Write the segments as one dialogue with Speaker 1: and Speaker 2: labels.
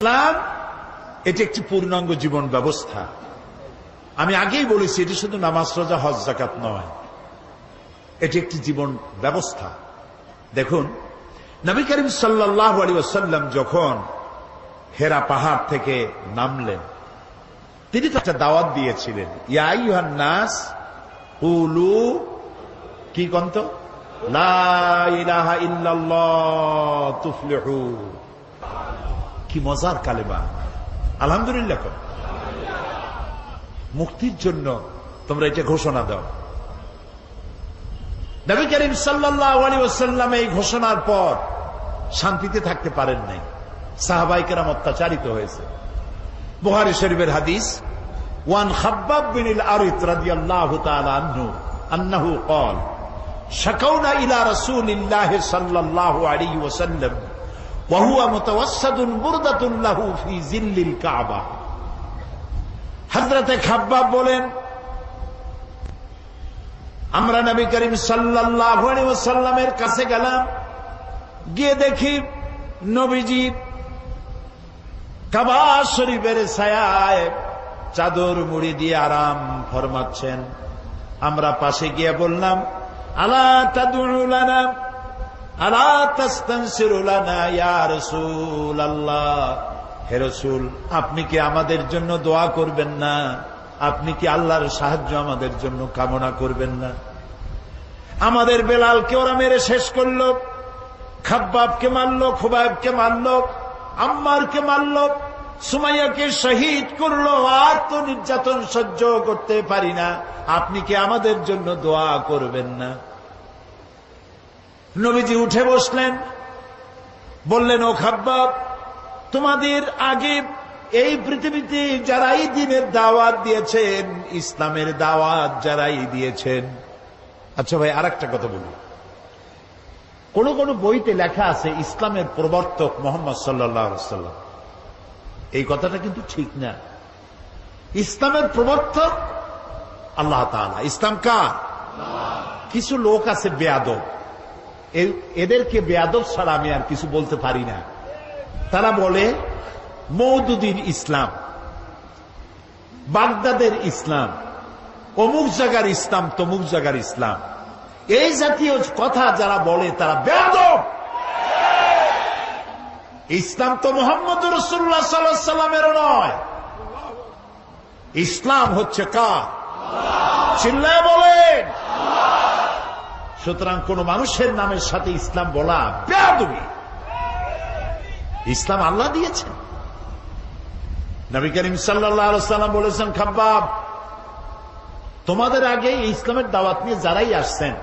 Speaker 1: ইসলাম এটি একটি পূর্ণাঙ্গ জীবন ব্যবস্থা। আমি আগেই বলেছি, এটি শুধু নামাজ রোজা হজ যাকাত নয়, এটি একটি জীবন ব্যবস্থা। দেখুন, নবী করিম সাল্লাল্লাহু আলাইহি ওয়াসাল্লাম যখন হেরা পাহাড় থেকে নামলেন, তিনি তো একটা দাওয়াত দিয়েছিলেন, ইয়া আইয়ুহান নাস কুলু কি কন্ত লা ইলাহা ইল্লাল্লাহ তুফলিহু। কি মজার কালেমা! আলহামদুলিল্লাহ। মুক্তির জন্য তোমরা এটা ঘোষণা দাও। নবী করিম সাল্লাল্লাহু আলাইহি ওয়াসাল্লাম এই ঘোষণার পর শান্তিতে থাকতে পারেন নাই। সাহাবায়ে কেরাম অত্যাচারিত হয়েছে। বুখারী শরীফের হাদিস, ওয়ান খাব্বাব বিন আল-আরিত রাদিয়াল্লাহু তাআলা আনহু আন্নাহু قال শাকাউনা ইলা রাসূলিল্লাহি সাল্লাল্লাহু আলাইহি ওয়াসাল্লাম ওয়া হুয়া মুতাওয়াসসাদুন বুরদাতুন লাহু ফি জিল্লিল কাবা। হযরতে খাব্বাব বলেন, আমরা নবী করিম সাল্লাল্লাহু আলাইহি ওয়াসাল্লামের কাছে গেলাম, গিয়ে দেখি নবীজি কাবা শরীফের ছায়ায় চাদর মুড়ি দিয়ে আরাম ফরমাচ্ছেন। আমরা পাশে গিয়ে বললাম, আলা তাদউ লানা আলা তাস্তানসিরু লানা ইয়া রাসূলুল্লাহ, হে রাসূল, আপনি কি আমাদের জন্য দোয়া করবেন না? আপনি কি আল্লাহর সাহায্য আমাদের জন্য কামনা করবেন না? আমাদের বেলালকে ওরা মেরে শেষ করলো, খাব্বাবকে মারলো, খুবাইবকে মারলো, আম্মারকে মারলো, সুমাইয়াকে শহীদ করলো। আর তো নির্যাতন সহ্য করতে পারি না, আপনি কি আমাদের জন্য দোয়া করবেন না? নবীজি উঠে বসলেন, বললেন, ও খাব্বাব, তোমাদের আগে এই পৃথিবীতে যারাই দ্বীনের দাওয়াত দিয়েছেন, ইসলামের দাওয়াত যারাই দিয়েছেন। আচ্ছা ভাই, আরেকটা কথা বলি, কোন কোন বইতে লেখা আছে ইসলামের প্রবর্তক মুহাম্মদ সাল্লাল্লাহু আলাইহি ওয়াসাল্লাম। এই কথাটা কিন্তু ঠিক না। ইসলামের প্রবর্তক আল্লাহ তাআলা। ইসলাম কার? কিছু লোক আছে বেয়াদব, এদেরকে বেয়াদব ছাড়া আমি আর কিছু বলতে পারি না। তারা বলে মওদুদির ইসলাম, বাগদাদের ইসলাম, অমুক জায়গার ইসলাম, তমুক জায়গার ইসলাম। এই জাতীয় কথা যারা বলে তারা বেয়াদব। ইসলাম তো মুহাম্মদ রাসূলুল্লাহ সাল্লাল্লাহু আলাইহি ওয়াসাল্লামেরও নয়। ইসলাম হচ্ছে কার? চিল্লায় বলেন। সুতরাং কোন মানুষের নামের সাথে ইসলাম বলা বেয়াদবি। ইসলাম আল্লাহ দিয়েছেন। নবী করিম সাল্লাল্লাহু আলাইহি ওয়াসাল্লাম বলেছেন, খাব্বাব, তোমাদের আগে ইসলামের দাওয়াত নিয়ে যারাই আসছেন,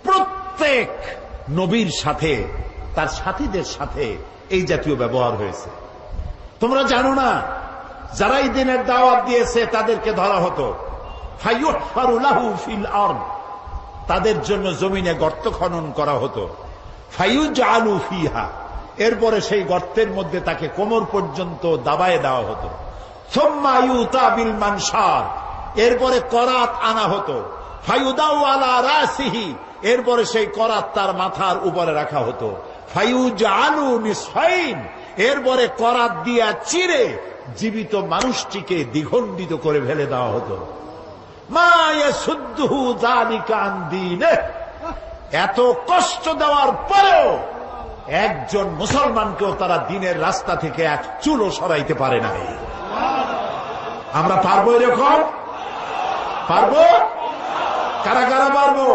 Speaker 1: প্রত্যেক নবীর সাথে তার সাথীদের সাথে এই জাতীয় ব্যবহার হয়েছে। তোমরা জানো না, যারাই দ্বীনের দাওয়াত দিয়েছে তাদেরকে ধরা হতো, ফায়ুহফারু লাহু ফিল আরদ, তাদের জন্য জমিনে গর্ত খনন করা হতো, ফায়ুজআলু ফিহা, এরপরে সেই গর্তের মধ্যে তাকে কোমর পর্যন্ত দাবায় দেওয়া হতো, সুম্মা ইউতা বিল মানশার, এরপরে করাত আনা হতো, ফায়ুদাউ আলা রাসিহি, এরপরে সেই করাত তার মাথার উপরে রাখা হতো, ফায়ুজআলু নিসফাইন, এরপরে করাত দিয়া চিরে জীবিত মানুষটিকে দ্বিখণ্ডিত করে ফেলে দেওয়া হতো। মা ইয়াসুদ্দুহু যালিকা আন দীনিহি, এত কষ্ট দেওয়ার পরেও একজন মুসলমানকেও তারা দ্বীনের রাস্তা থেকে এক চুলও সরাইতে পারে না। আমরা পারবো এরকম? পারবো? কারা কারা পারবো?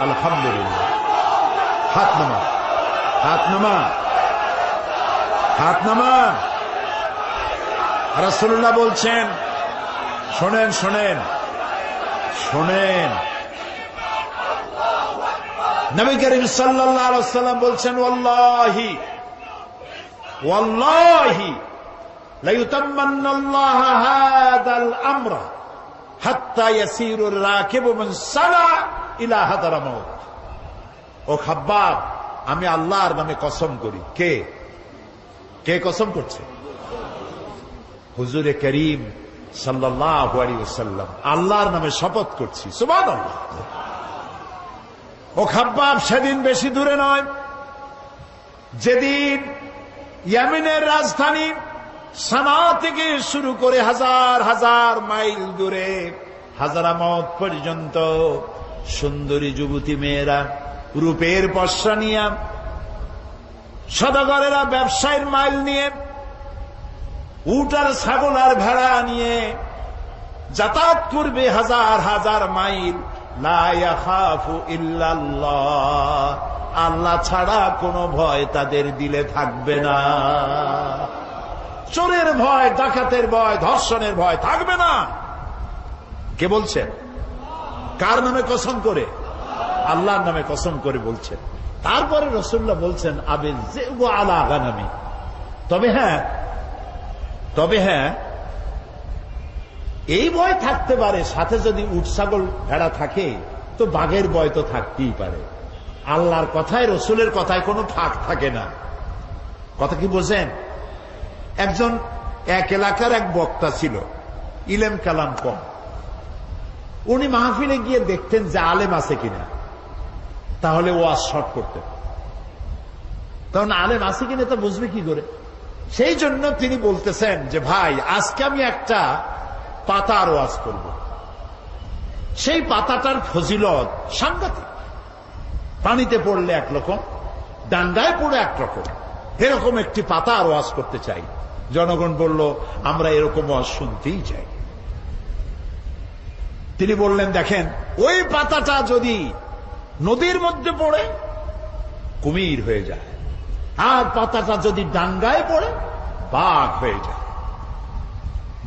Speaker 1: আলহামদুলিল্লাহ। হাত নামা, হাত নামা, হাত নামা। রাসূলুল্লাহ বলছেন, শোনেন শোনেন শোনেন, নবী করিম সাল্লাল্লাহু আলাইহি ওয়াসাল্লাম বলছেন, ওয়াল্লাহি ওয়াল্লাহি লা ইউতাম্মান্নাল্লাহু হাযাল আমরা হাত্তা ইয়াসিরুর রাকিবু মিন সানা ইলা হাদরামাউত। ও খাব্বাব, আমি আল্লাহর নামে কসম করি। কে কে কসম করছে? হুজুরে করিম সাল্লাল্লাহু আলাইহি ওয়াসাল্লাম আল্লাহর নামে শপথ করছি। সুবহানাল্লাহ। ও খাব্বাব, সেদিন বেশি দূরে নয় যেদিন ইয়েমেনের রাজধানী সানা থেকে শুরু করে হাজার হাজার মাইল দূরে হাজারামত পর্যন্ত সুন্দরী যুবতী মেয়েরা, রূপের পসরা নিয়ে, সদাগরেরা ব্যবসায়ের মাইল নিয়ে, উট আর ছাগল আর ভেড়া নিয়ে যাতায়াত করবে হাজার হাজার মাইল। লা ইয়াখাফু ইল্লাল্লাহ, আল্লাহ ছাড়া কোনো ভয় তাদের দিলে থাকবে না। চোরের ভয়, ডাকাতের ভয়, ধর্ষণের ভয় থাকবে না। কে বলছেন? কার নামে কসম করে? আল্লাহর নামে কসম করে বলছেন। তারপরে রাসূলুল্লাহ বলছেন আবে যিবু আলা গানামি, তবে হ্যাঁ এই ভয় থাকতে পারে, সাথে যদি উট ছাগল ভেড়া থাকে তো বাঘের ভয় তো থাকতেই পারে। আল্লাহর কথায়, রসুলের কথায় কোনো ফাঁক থাকে না। কথা কি বোঝেন? একজন এক এলাকার এক বক্তা ছিল, ইলেম কালাম কম। উনি মাহফিলে গিয়ে দেখতেন যে আলেম আছে কিনা, তাহলে ওয়াজ শর্ট করতেন। তখন আলেম আছে কিনা তা বুঝবে কি করে? সেই জন্য তিনি বলতেছেন যে ভাই, আজকে আমি একটা পাতার ওয়াজ করব। সেই পাতাটার ফজিলত সাংঘাতিক। পানিতে পড়লে একরকম, ডান্ডায় পড়ে একরকম, এরকম একটি পাতার ওয়াজ করতে চাই। জনগণ বলল আমরা এরকম ওয়াজ শুনতেই চাই। তিনি বললেন দেখেন, ওই পাতাটা যদি নদীর মধ্যে পড়ে কুমির হয়ে যায়, আর পাতাটা যদি ডাঙ্গায় পড়ে বাঘ হয়ে যায়।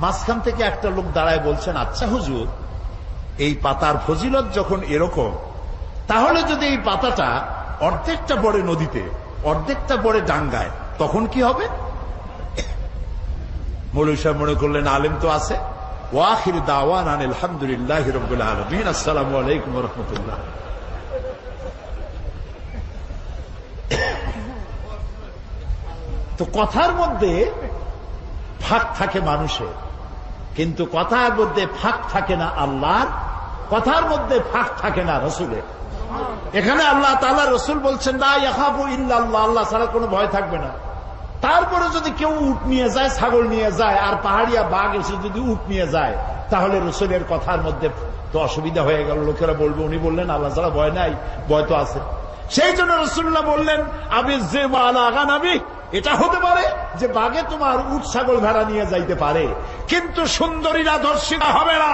Speaker 1: মাঝখান থেকে একটা লোক দাঁড়ায় বলছেন, আচ্ছা হুজুর, এই পাতার ফজিলত যখন এরকম, তাহলে যদি এই পাতাটা অর্ধেকটা পড়ে নদীতে, অর্ধেকটা পড়ে ডাঙ্গায়, তখন কি হবে? মৌলভী সাহেব মনে করলেন আলেম তো আছে। ওয়াখির দাওয়ানা আনিল হামদুলিল্লাহি রাব্বিল আলামিন, আসসালামু আলাইকুম ওয়া রাহমাতুল্লাহ। তো কথার মধ্যে ফাঁক থাকে মানুষের, কিন্তু কথার মধ্যে ফাঁক থাকে না আল্লাহর, কথার মধ্যে ফাঁক থাকে না রসুলের। এখানে আল্লাহ তাআলা, রসুল বলছেন লা ইয়াখাফু ইল্লাল্লাহ, আল্লাহ ছাড়া কোনো ভয় থাকবে না। তারপরে যদি কেউ উট নিয়ে যায়, ছাগল নিয়ে যায়, আর পাহাড়িয়া বাঘ এসে যদি উট নিয়ে যায়, তাহলে রসুলের কথার মধ্যে তো অসুবিধা হয়ে গেল। লোকেরা বলবে উনি বললেন আল্লাহ ছাড়া ভয় নাই, ভয় তো আছে। সেই জন্য রাসূলুল্লাহ বললেন আবি যিবু আলা গানামি, এটা হতে পারে যে বাঘে তোমার উট ছাগল ভেড়া নিয়ে যাইতে পারে, কিন্তু সুন্দরীরা ধর্ষিতা হবে না,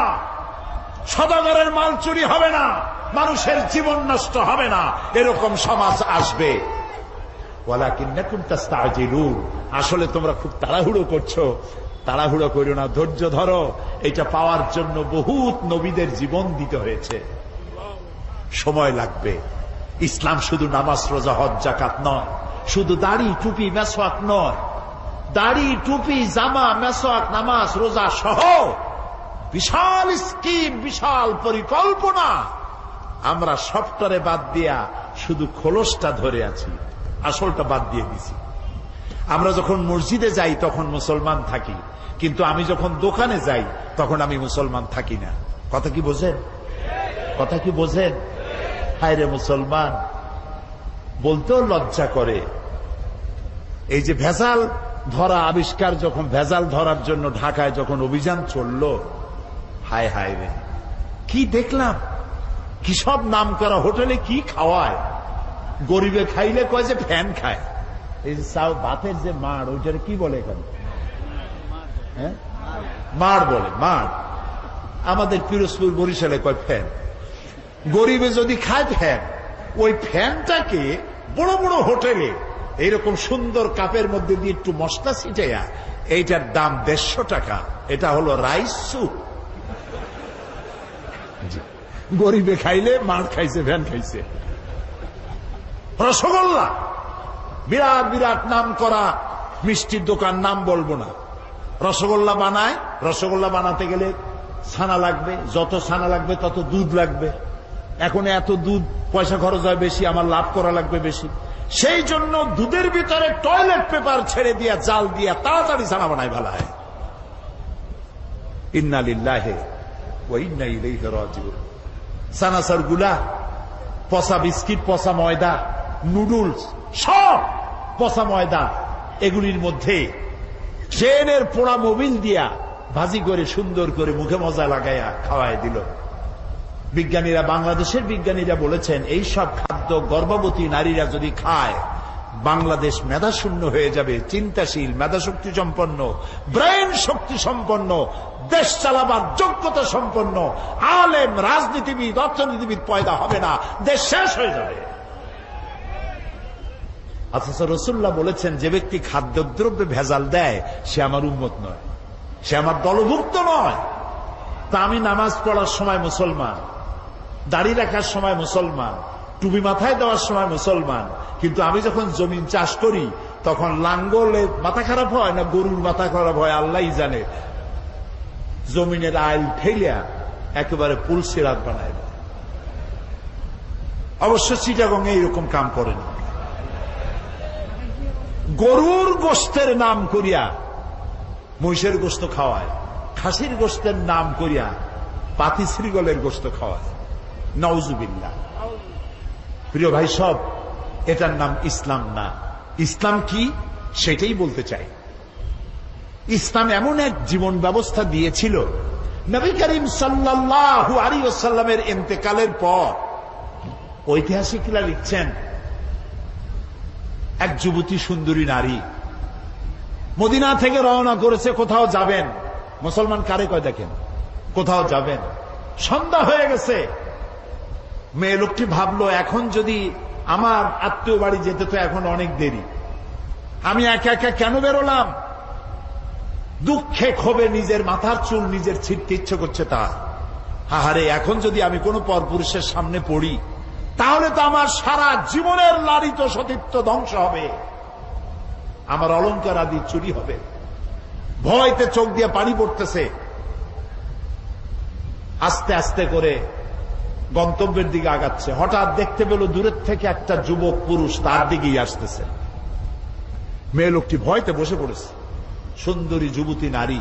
Speaker 1: সদাগরের মাল চুরি হবে না, মানুষের জীবন নষ্ট হবে না, এরকম সমাজ আসবে। ওয়ালাকিন্নাকুম তাস্তাজিলুন, আসলে তোমরা খুব তাড়াহুড়ো করছো। তাড়াহুড়ো করো না, ধৈর্য ধরো। এটা পাওয়ার জন্য বহুত নবীদের জীবন দিতে হয়েছে, সময় লাগবে। ইসলাম শুধু নামাজ, রোজা, হজ, যাকাত নয়, শুধু দাড়ি, টুপি, মেসওয়াক নয়। দাড়ি, টুপি, জামা, মেসওয়াক, নামাজ, রোজা সহ বিশাল স্কিম, বিশাল পরিকল্পনা। আমরা সবটারে বাদ দিয়া শুধু খোলসটা ধরে আছি, আসলটা বাদ দিয়ে দিছি। আমরা যখন মসজিদে যাই তখন মুসলমান থাকি, কিন্তু আমি যখন দোকানে যাই তখন আমি মুসলমান থাকি না। কথা কি বোঝেন? কথা কি বোঝেন? হায় রে মুসলমান, বলতেও লজ্জা করে। এই যে ভেজাল ধরা আবিষ্কার, যখন ভেজাল ধরার জন্য ঢাকায় যখন অভিযান চলল, হায় হায় রে, কি দেখলাম! কি সব নাম করা হোটেলে কি খাওয়ায়! গরিবে খাইলে কয় যে ফ্যান খায়। এই যে ভাতের যে মাড়, ওইটার কি বলে এখানে? হ্যাঁ, মাড় বলে, মাড়। আমাদের পিরোজপুর, বরিশালে কয় ফ্যান। গরিবে যদি খায় ফ্যান, ওই ফ্যানটাকে বড় বড় হোটেলে এইরকম সুন্দর কাপের মধ্যে দিয়ে একটু মশলা ছিটাইয়া, এইটার দাম 150 টাকা। এটা হলো রাইস স্যুপ। গরিবে খাইলে মাড় খাইছে, ফ্যান খাইছে। রসগোল্লা, বিরাট বিরাট নাম করা মিষ্টির দোকান, নাম বলবো না। রসগোল্লা বানায়, রসগোল্লা বানাতে গেলে ছানা লাগবে, যত ছানা লাগবে তত দুধ লাগবে। এখন এত দুধ, পয়সা খরচ হয় বেশি, আমার লাভ করা লাগবে বেশি। সেই জন্য দুধের ভিতরে টয়লেট পেপার ছেড়ে দিয়া, জাল দিয়া তাড়াতাড়ি ছানা বানায় ভালো হয়। ইন্না লিল্লাহি ওয়া ইন্না ইলাইহি রাজিউন। সানাসার গুলা, পচা বিস্কিট, পচা ময়দা, নুডলস, সব পচা ময়দা। এগুলির মধ্যে ট্রেনের পোড়া মোবিল দিয়া ভাজি করে সুন্দর করে মুখে মজা লাগাইয়া খাওয়াই দিল। বিজ্ঞানীরা, বাংলাদেশের বিজ্ঞানীরা বলেছেন এই সব খাদ্য গর্ভবতী নারীরা যদি খায় বাংলাদেশ মেধাশূন্য হয়ে যাবে। চিন্তাশীল, মেধাশক্তি সম্পন্ন, ব্রেন শক্তি সম্পন্ন, দেশ চালাবার যোগ্যতা সম্পন্ন আলেম, রাজনীতিবিদ, অর্থনীতিবিদ পয়দা হবে না, দেশ শেষ হয়ে যাবে। অথচ রাসূলুল্লাহ বলেছেন যে ব্যক্তি খাদ্যদ্রব্যে ভেজাল দেয় সে আমার উম্মত নয়, সে আমার দলভুক্ত নয়। তা আমি নামাজ পড়ার সময় মুসলমান, দাড়ি রাখার সময় মুসলমান, টুপি মাথায় দেওয়ার সময় মুসলমান, কিন্তু আমি যখন জমিন চাষ করি তখন লাঙ্গলে মাথা খারাপ হয় না গরুর মাথা খারাপ হয় আল্লাহই জানে, জমিনের আইল ঠেলিয়া একেবারে পুলসিরাত বানায় দেয়। অবশ্য চিটাগং এইরকম কাম করেন। গরুর গোশতের নাম করিয়া মহিষের গোশত খাওয়ায়, খাসির গোশতের নাম করিয়া পাতি শ্রীগলের গোশত খাওয়ায়। নাউজুবিল্লাহ। প্রিয় ভাই সব, এটার নাম ইসলাম না। ইসলাম কি সেটাই বলতে চাই। ইসলাম এমন এক জীবন ব্যবস্থা দিয়েছিল, নবী করিম সাল্লাল্লাহু আলাইহি ওয়াসাল্লামের ইন্তেকালের পর ঐতিহাসিকরা লিখছেন এক যুবতী সুন্দরী নারী মদিনা থেকে রওনা করেছে, কোথাও যাবেন। মুসলমান কারে কয় দেখেন, কোথাও যাবেন। সন্ধ্যা হয়ে গেছে। মেয়ে লোকটি ভাবলো এখন যদি আমার আত্মীয় বাড়ি যেতে তো এখন অনেক দেরি, আমি একা একা কেন বেরোলাম। দুঃখে ক্ষোভে নিজের মাথার চুল নিজের ছিঁড়তে ইচ্ছে করছে তার। আহারে, এখন যদি আমি কোনো পরপুরুষের সামনে পড়ি তাহলে তো আমার সারা জীবনের লালিত সতীত্ব ধ্বংস হবে, আমার অলংকার আদি চুরি হবে। ভয়তে চোখ দিয়ে পানি পড়তেছে। আস্তে আস্তে করে গন্তব্যের দিকে আগাচ্ছে। হঠাৎ দেখতে পেল দূরের থেকে একটা যুবক পুরুষ তার দিকেই আসতেছে। মেয়ে লোকটি ভয়তে বসে পড়েছে। সুন্দরী যুবতী নারী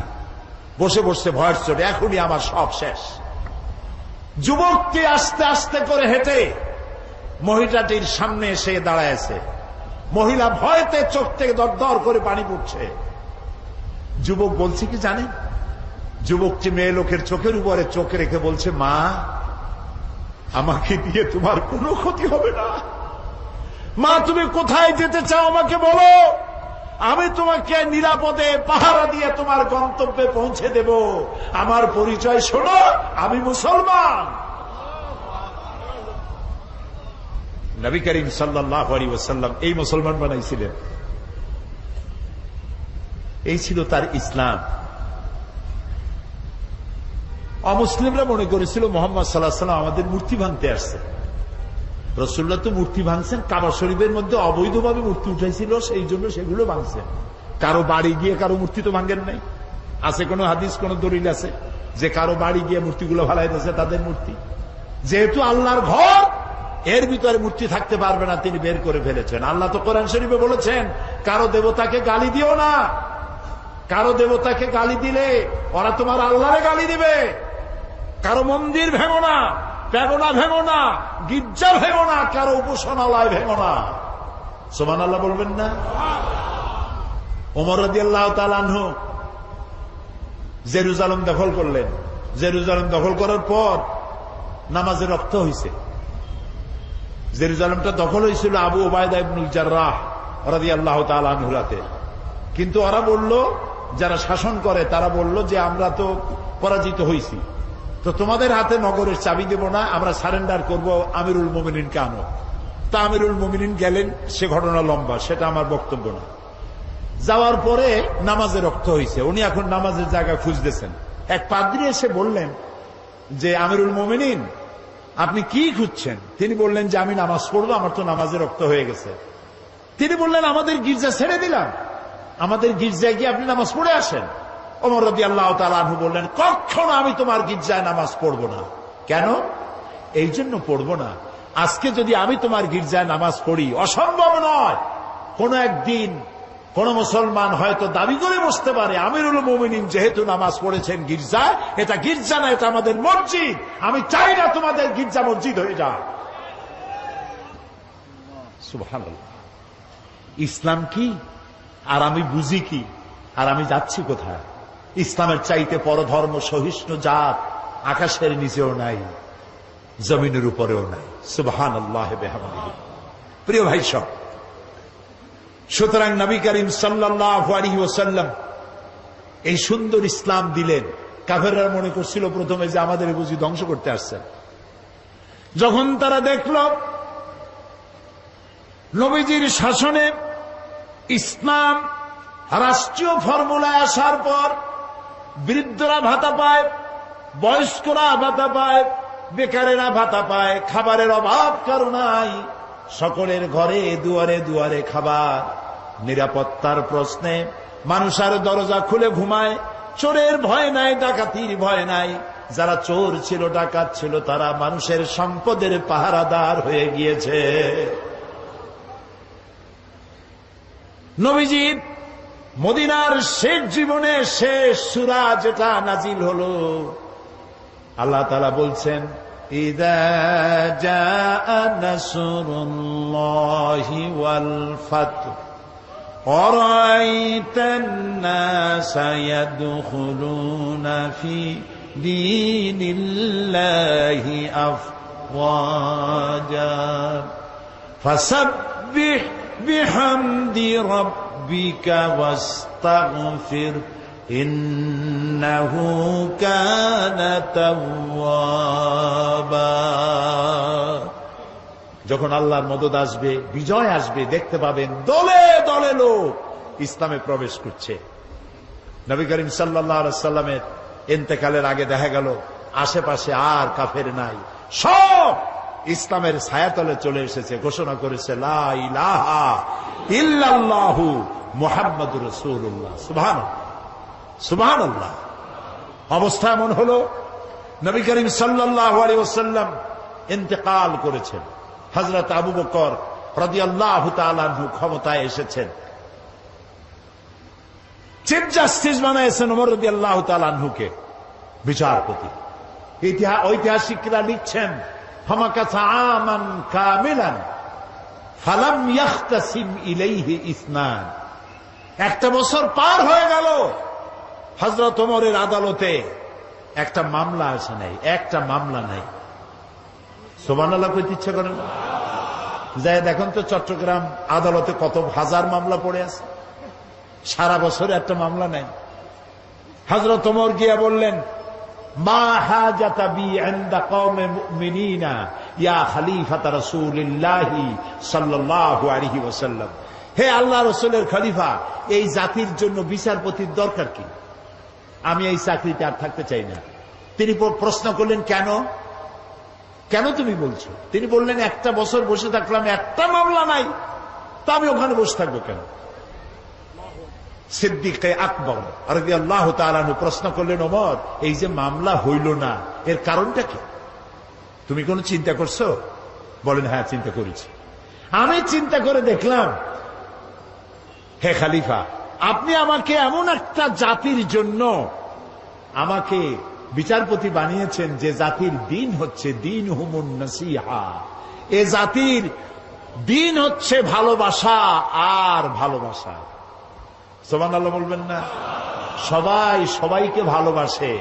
Speaker 1: বসে বসে ভয়ের চোটে এখনই আমার সব শেষ। যুবকটি আস্তে আস্তে করে হেঁটে মহিলাটির সামনে এসে দাঁড়ায়ছে। মহিলা ভয়তে চোখ থেকে দরদর করে পানি পড়ছে। যুবক বলছে কি জানেন, যুবকটি মেয়ে লোকের চোখের উপরে চোখ রেখে বলছে, মা, আমাকে দিয়ে তোমার কোনো ক্ষতি হবে না। মা, তুমি কোথায় যেতে চাও আমাকে বলো, আমি তোমাকে নিরাপদে পাহারা দিয়ে তোমার গন্তব্যে পৌঁছে দেব। আমার পরিচয় শোনো, আমি মুসলমান। নবী করিম সাল্লাল্লাহু আলাইহি ওয়াসাল্লাম এই মুসলমান বানাইছিলেন। এই ছিল তার ইসলাম। অমুসলিমরা মনে করেছিল মোহাম্মদ সাল্লাল্লাহু আলাইহি ওয়াসাল্লাম আমাদের মূর্তি ভাঙতে আসছে। রাসূলুল্লাহ তো মূর্তি ভাঙছেন, কাবা শরীফের মধ্যে অবৈধভাবে মূর্তি উঠাইছিল, সেই জন্য সেগুলো ভাঙছেন। কারো বাড়ি গিয়ে কারো মূর্তি তো ভাঙেন নাই। আছে কোন হাদিস, কোন দলিল আছে যে কারো বাড়ি গিয়ে মূর্তিগুলো ফালাই দিয়েছে তাদের মূর্তি? যেহেতু আল্লাহর ঘর, এর ভিতরে মূর্তি থাকতে পারবে না, তিনি বের করে ফেলেছেন। আল্লাহ তো কোরআন শরীফে বলেছেন, কারো দেবতাকে গালি দিও না। কারো দেবতাকে গালি দিলে ওরা তোমার আল্লাহরে গালি দিবে। কারো মন্দির ভেঙো না, প্যাগোনা ভেঙো না, গির্জা ভেঙো না, কারো উপাসনালয় ভেঙো না। সুবহানাল্লাহ বলবেন না? ওমর রাদিয়াল্লাহু তাআলা আনহু জেরুজালেম দখল করলেন। জেরুজালেম দখল করার পর নামাজে রক্ত হয়েছে। জেরুজালেমটা দখল হয়েছিল আবু উবায়দা ইবনুল জাররাহ রাদিয়াল্লাহু তাআলা আনহুর হাতে। কিন্তু ওরা বলল, যারা শাসন করে তারা বলল যে আমরা তো পরাজিত হয়েছি, তো তোমাদের হাতে নগরের চাবি দেব না, আমরা সারেন্ডার করব, আমিরুল মুমিনিনকে আনো। তা আমিরুল মুমিনিন গেলেন, সে ঘটনা লম্বা, সেটা আমার বক্তব্য না। যাওয়ার পরে নামাজে রক্ত হয়েছে, উনি এখন নামাজের জায়গা খুঁজতেছেন। এক পাদ্রী এসে বললেন যে আমিরুল মুমিনিন, আপনি কি খুঁজছেন? তিনি বললেন যে আমি নামাজ পড়বো, আমার তো নামাজে রক্ত হয়ে গেছে। তিনি বললেন আমাদের গির্জা ছেড়ে দিলাম, আমাদের গির্জায় গিয়ে আপনি নামাজ পড়ে আসেন। ওমর রাদিয়াল্লাহু তাআলা আনহু বললেন, কখনো আমি তোমার গির্জায় নামাজ পড়বো না। কেন? এই জন্য পড়বো না, আজকে যদি আমি তোমার গির্জায় নামাজ পড়ি, অসম্ভব নয় কোন একদিন কোন মুসলমান হয়তো দাবি করে বসতে পারে আমিরুল মুমিনিন যেহেতু নামাজ পড়েছেন গির্জায়, এটা গির্জা না, এটা আমাদের মসজিদ। আমি চাই না তোমাদের গির্জা মসজিদ হয়ে যাক। সুবহানাল্লাহ। ইসলাম কি? আর আমি বুঝি কি, আর আমি যাচ্ছি কোথায়? ইসলামের চাইতে পরধর্ম সহিষ্ণু জাত আকাশের নিচেও নাই, জমিনের উপরেও নাই। সুবহানাল্লাহ বিহামদিহি। প্রিয় ভাই সব, সুতরাং নবী করিম সাল্লাল্লাহু আলাইহি ওয়াসাল্লাম এই সুন্দর ইসলাম দিলেন। কাফেররা মনে করছিল প্রথমে যে আমাদের বুঝি ধ্বংস করতে আসছেন। যখন তারা দেখল নবীজির শাসনে ইসলাম রাষ্ট্রীয় ফর্মুলায় আসার পর বৃদ্ধরা ভাতা পায়, বয়স্করা ভাতা পায়, বেকারেরা ভাতা পায়, খাবারের অভাব কারো নাই, সকলের ঘরে দুয়ারে দুয়ারে খাবার, নিরাপত্তার প্রশ্নে মানুষ আর দরজা খুলে ঘুমায়, চোরের ভয় নাই, ডাকাতির ভয় নাই। যারা চোর ছিল, ডাকাত ছিল, তারা মানুষের সম্পদের পাহারাদার হয়ে গিয়েছে। নবীজির মদিনার শেষ জীবনে শেষ সূরা যেটা নাজিল হলো, আল্লাহ তাআলা বলছেন, ইযা জাআ নাসরুল্লাহি ওয়াল ফাতহ আরাআইতান নাসা ইয়াদখুলুনা ফি দীনিল্লাহি আফওয়াজা ফাসাব্বিহ বিহামদি রাব্বিকা ওয়াস্তাগফির ইন্নাহু কানা তাওয়াবা। যখন আল্লাহর মদদ আসবে, বিজয় আসবে, দেখতে পাবেন দলে দলে লোক ইসলামে প্রবেশ করছে। নবী করিম সাল্লাল্লাহু আলাইহি ওয়াসাল্লামের ইন্তেকালের আগে দেখা গেল আশেপাশে আর কাফের নাই, সব ইসলামের ছায়াতলে চলে এসেছে, ঘোষণা করেছে লা ইলাহা ইল্লাল্লাহু মুহাম্মাদুর রাসূলুল্লাহ। সুবহানাল্লাহ, সুবহানাল্লাহ। অবস্থা এমন হলো, নবী করিম সাল্লাল্লাহু আলাইহি ওয়াসাল্লাম ইন্তেকাল করেছেন, হযরত আবু বকর রাদিয়াল্লাহু তাআলা আনহু ক্ষমতায় এসেছেন, চিফ জাস্টিস বানাইছেন ওমর রাদিয়াল্লাহু তাআলা আনহুকে বিচারপতি। ঐতিহাসিকরা লিখছেন, ফামাকাসা আমান কামিলান ফালাম ইয়াখতাসিম ইলাইহি ইসনান। একটা বছর পার হয়ে গেল, হযরত ওমরের আদালতে একটা মামলা আসে নাই, একটা মামলা নাই। সুবহানাল্লাহ কইতে ইচ্ছা করেন? যাই দেখুন তো চট্টগ্রাম আদালতে কত হাজার মামলা পড়ে আছে, সারা বছরে একটা মামলা নাই। হযরত ওমর গিয়া বললেন, মা হাজাতা বি ইনদা কওমে মুমিনিনা ইয়া খলিফাতা রাসূলিল্লাহি সাল্লাল্লাহু আলাইহি ওয়াসাল্লাম। হে আল্লাহ রাসূলের খলিফা, এই জাতির জন্য বিচারপতির দরকার কি? আমি এই চাকরিতে আর থাকতে চাই না। তিনি প্রশ্ন করলেন, কেন কেন তুমি বলছো? তিনি বললেন, একটা বছর বসে থাকলাম, একটা মামলা নাই, তা আমি ওখানে বসে থাকবো কেন? সিদ্দিকে আকবর রাদিয়াল্লাহু তাআলা আনহু প্রশ্ন করলেন, ওমর, এই যে মামলা হইল না, এর কারণটা কি? তুমি কোনো চিন্তা করছো? বলেন, হ্যাঁ চিন্তা করেছি। আমি চিন্তা করে দেখলাম, হে খলিফা, আপনি আমাকে এমন একটা জাতির জন্য আমাকে বিচারপতি বানিয়েছেন যে জাতির দিন হচ্ছে দিন হুমুন নাসিহা। এ জাতির দিন হচ্ছে ভালোবাসা আর ভালোবাসা। সুবহানাল্লাহ বলবেন না? সবাই সবাইকে ভালোবাসে,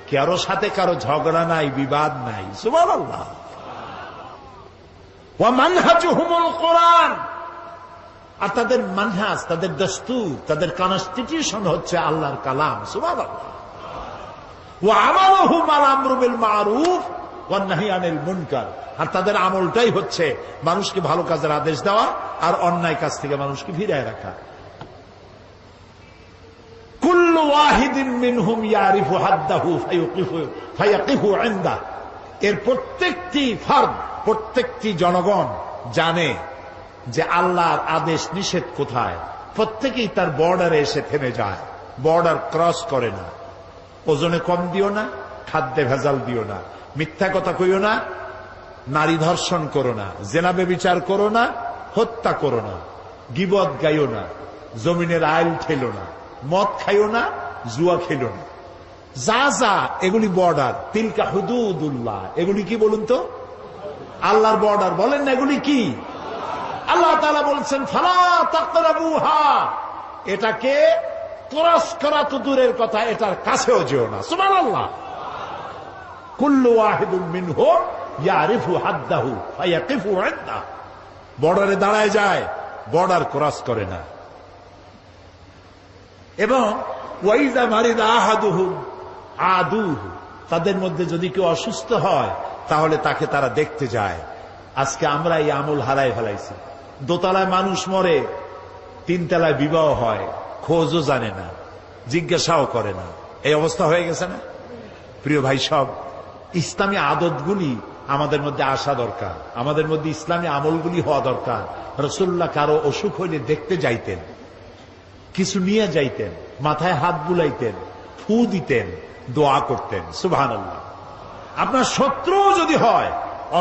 Speaker 1: কারো সাথে কারো ঝগড়া নাই, বিবাদ নাই। সুবহানাল্লাহ। ওয়া মানহাজুহুমুল কোরআন, আর তাদের মানহাজ, তাদের দস্তুর, তাদের কনস্টিটিউশন হচ্ছে আল্লাহর কালাম। সুবহানাল্লাহ। ওয়া আমালুহুম আল আমরু বিল মারুফ ওয়ান নাহি আনিল মুনকার, আর তাদের আমলটাই হচ্ছে মানুষকে ভালো কাজের আদেশ দেওয়া আর অন্যায় কাজ থেকে মানুষকে ফিরিয়ে রাখা। কুল্লু ওয়াহিদিন মিনহুম ইয়ারিফু হাদ্দাহু ফায়াকিফু ইনদা। এর প্রত্যেকটি ফার্দ, প্রত্যেকটি জনগণ জানে যে আল্লাহর আদেশ নিষেধ কোথায়। প্রত্যেকেই তার বর্ডারে এসে থেমে যায়, বর্ডার ক্রস করে না। ওজনে কম দিও না, খাদ্যে ভেজাল দিও না, মিথ্যা কথা কইও না, নারী ধর্ষণ করো না, জেনা ব্যভিচার করো না, হত্যা করো না, গীবত গাইও না, জমিনের আইল ঠেলো না, মদ খাইও না, জুয়া খেলো না। যা যা এগুলি বর্ডার, তিলকা হুদুদুল্লাহ, এগুলি কি বলুন তো? আল্লাহর বর্ডার। বলেন না এগুলি কি? আল্লাহ তাআলা বলছেন, ফালা তাকরাবুহা, এটাকে ক্রস করা তো দূরের কথা, এটার কাছেও যেও না। সুবহানাল্লাহ। কুল্লু ওয়াহিদুম মিনহুম ইয়ারিফু হাদ্দাহু ফায়াকিফু ইনদা। বর্ডারে দাঁড়ায় যায়, বর্ডার ক্রস করে না। এবং ওয়াইদা মারিদা আহাদুহুম আদুহু, তাদের মধ্যে যদি কেউ অসুস্থ হয় তাহলে তাকে তারা দেখতে যায়। আজকে আমরা এই আমল হারাই ফেলাইছি। দোতলায় মানুষ মরে, তিনতলায় বিবাহ হয়, খোঁজও জানে না, জিজ্ঞাসাও করে না। এই অবস্থা হয়ে গেছে না? প্রিয় ভাই সব, ইসলামী আদতগুলি আমাদের মধ্যে আসা দরকার, আমাদের মধ্যে ইসলামী আমলগুলি হওয়া দরকার। রাসূলুল্লাহ কারো অসুখ হইলে দেখতে যাইতেন, কিছু নিয়ে যাইতেন, মাথায় হাত বুলাইতেন, ফু দিতেন, দোয়া করতেন। সুবহানাল্লাহ। আপনার শত্রু যদি হয়,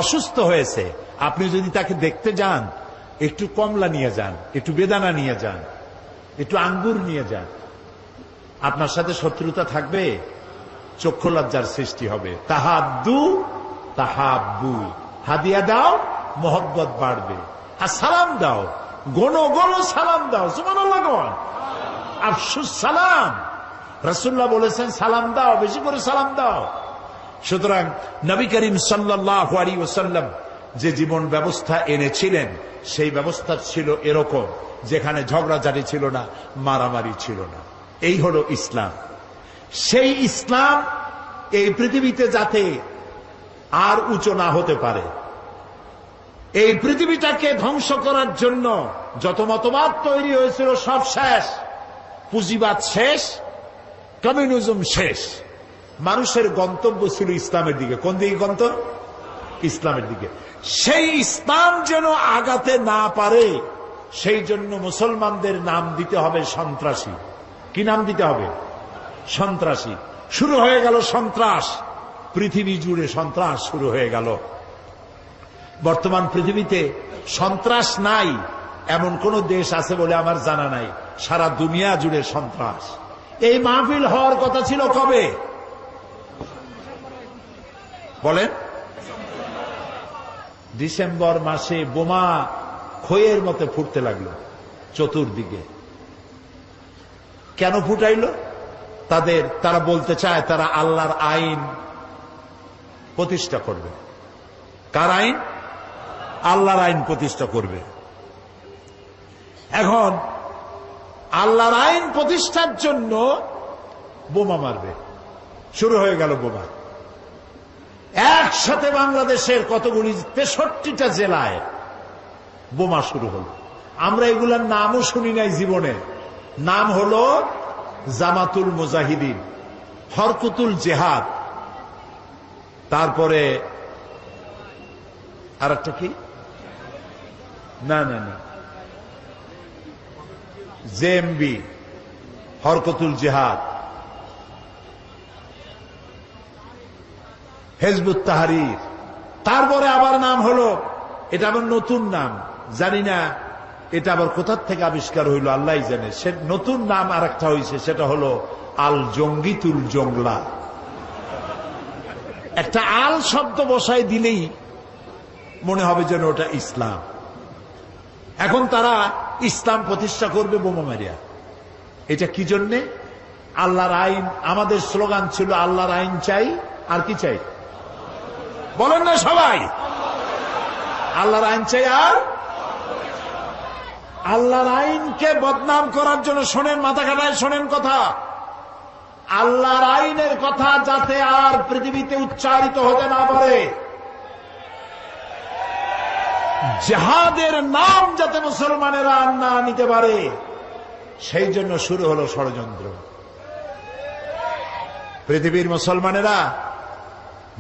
Speaker 1: অসুস্থ হয়েছে, আপনি যদি তাকে দেখতে যান, একটু কমলা নিয়ে যান, একটু বেদানা নিয়ে যান, একটু আঙ্গুর নিয়ে যান। আপনার সাথে শত্রুতা থাকবে, চক্ষু লজ্জার সৃষ্টি হবে। তাহাদ্দু তাহাব্বু, হাদিয়া দাও, মহব্বত বাড়বে। আর সালাম দাও, গণ গণ সালাম দাও। সুবহানাল্লাহ। আফসুস সালাম, রাসূলুল্লাহ বলেছেন সালাম দাও, বেশি করে সালাম দাও। সুতরাং নবী করিম সাল্লাল্লাহু আলাইহি ওয়াসাল্লাম যে জীবন ব্যবস্থা এনেছিলেন, সেই ব্যবস্থা ছিল এরকম, যেখানে ঝগড়াঝাটি ছিল না, মারামারি ছিল না। এই হলো ইসলাম। সেই ইসলাম এই পৃথিবীতে যাতে আর উঁচু না হতে পারে, এই পৃথিবীটাকে ধ্বংস করার জন্য যত মতবাদ তৈরি হয়েছিল সব শেষ। পুঁজিবাদ শেষ, কমিউনিজম শেষ। মানুষের গন্তব্য ছিল ইসলামের দিকে। কোন দিকে গন্তব্য? ইসলামের দিকে। সেই ইসলাম যেন আগাতে না পারে, সেই জন্য মুসলমানদের নাম দিতে হবে সন্ত্রাসী। কি নাম দিতে হবে? সন্ত্রাসী। শুরু হয়ে গেল সন্ত্রাস, পৃথিবী জুড়ে সন্ত্রাস শুরু হয়ে গেল। বর্তমান পৃথিবীতে সন্ত্রাস নাই এমন কোন দেশ আছে বলে আমার জানা নাই। সারা দুনিয়া জুড়ে সন্ত্রাস। এই মাহফিল হওয়ার কথা ছিল কবে বলেন? ডিসেম্বর মাসে বোমা খইয়ের মতো ফুটতে লাগলো চতুর্দিকে। কেন ফুটাইল? তারা বলতে চায় তারা আল্লাহর আইন প্রতিষ্ঠা করবে। কার আইন? আল্লাহর আইন প্রতিষ্ঠা করবে। এখন আল্লাহর আইন প্রতিষ্ঠার জন্য বোমা মারবে। শুরু হয়ে গেল বোমা। একসাথে বাংলাদেশের কতগুলি 63টা জেলায় বোমা শুরু হল। আমরা এগুলার নামও শুনি নাই জীবনে। নাম হলো জামাতুল মুজাহিদিন, হরকতুল জেহাদ, তারপরে আর একটা কি, না না না, জেএমবি, হরকতুল জেহাদ, হিজবুত তাহরীর। তারপরে আবার নাম হলো, এটা আবার নতুন নাম, জানি না এটা আবার কোথার থেকে আবিষ্কার হইল আল্লাহ জানে। সে নতুন নাম আর একটা হয়েছে, সেটা হলো আল জঙ্গিতুল জংলা। একটা আল শব্দ বসায় দিলেই মনে হবে যেন ওটা ইসলাম। এখন তারা ইসলাম প্রতিষ্ঠা করবে বোমা মারিয়া। এটা কি জন্যে? আল্লাহর আইন। আমাদের স্লোগান ছিল আল্লাহর আইন চাই, আর কি চাই বলেন না সবাই? আল্লাহর আইন চাই। আর আল্লাহর আইনকে বদনাম করার জন্য শোনেন, মাথা খাটায় শোনেন কথা, আল্লাহর আইনের কথা যাতে আর পৃথিবীতে উচ্চারিত হতে না পারে, জিহাদের নাম যাতে মুসলমানেরা না নিতে পারে, সেই জন্য শুরু হলো ষড়যন্ত্র। পৃথিবীর মুসলমানেরা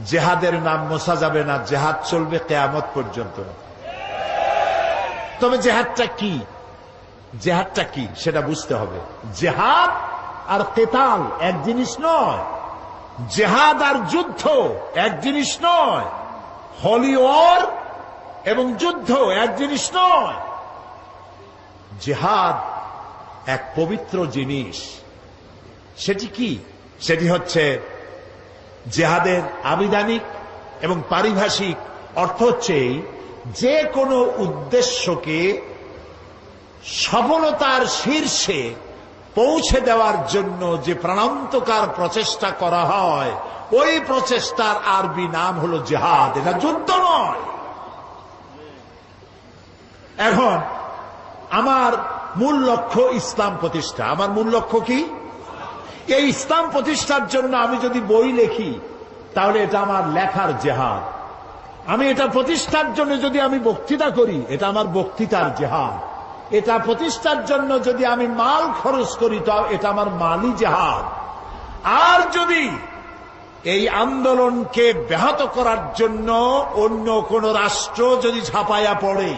Speaker 1: জিহাদের নাম মোছা যাবে না, জিহাদ চলবে কিয়ামত পর্যন্ত। তবে জিহাদটা কি, জিহাদটা কি সেটা বুঝতে হবে। জিহাদ আর কিতাল এক জিনিস নয়, জিহাদ আর যুদ্ধ এক জিনিস নয়, হলি ওয়ার এবং যুদ্ধ এক জিনিস নয়। জিহাদ এক পবিত্র জিনিস। সেটি কি? সেটি হচ্ছে জিহাদের আবিধানিক এবং পারিভাষিক অর্থ হচ্ছে যে কোনো উদ্দেশ্যকে সফলতার শীর্ষে পৌঁছে দেওয়ার জন্য যে প্রাণান্তকার প্রচেষ্টা করা হয়, ওই প্রচেষ্টার আরবি নাম হলো জিহাদ। এটা যুদ্ধ নয়। এখন আমার মূল লক্ষ্য ইসলাম প্রতিষ্ঠা। আমার মূল লক্ষ্য কি? এই ইসলাম প্রতিষ্ঠার জন্য আমি যদি বই লিখি, তাহলে এটা আমার লেখার জিহাদ। আমি এটা প্রতিষ্ঠার জন্য যদি আমি বক্তৃতা করি, এটা আমার বক্তৃতার জিহাদ। এটা প্রতিষ্ঠার জন্য যদি আমি মাল খরচ করি, তাও এটা আমার মালি জিহাদ। আর যদি এই আন্দোলনকে ব্যাহত করার জন্য অন্য কোন রাষ্ট্র যদি ঝাঁপাইয়া পড়ে,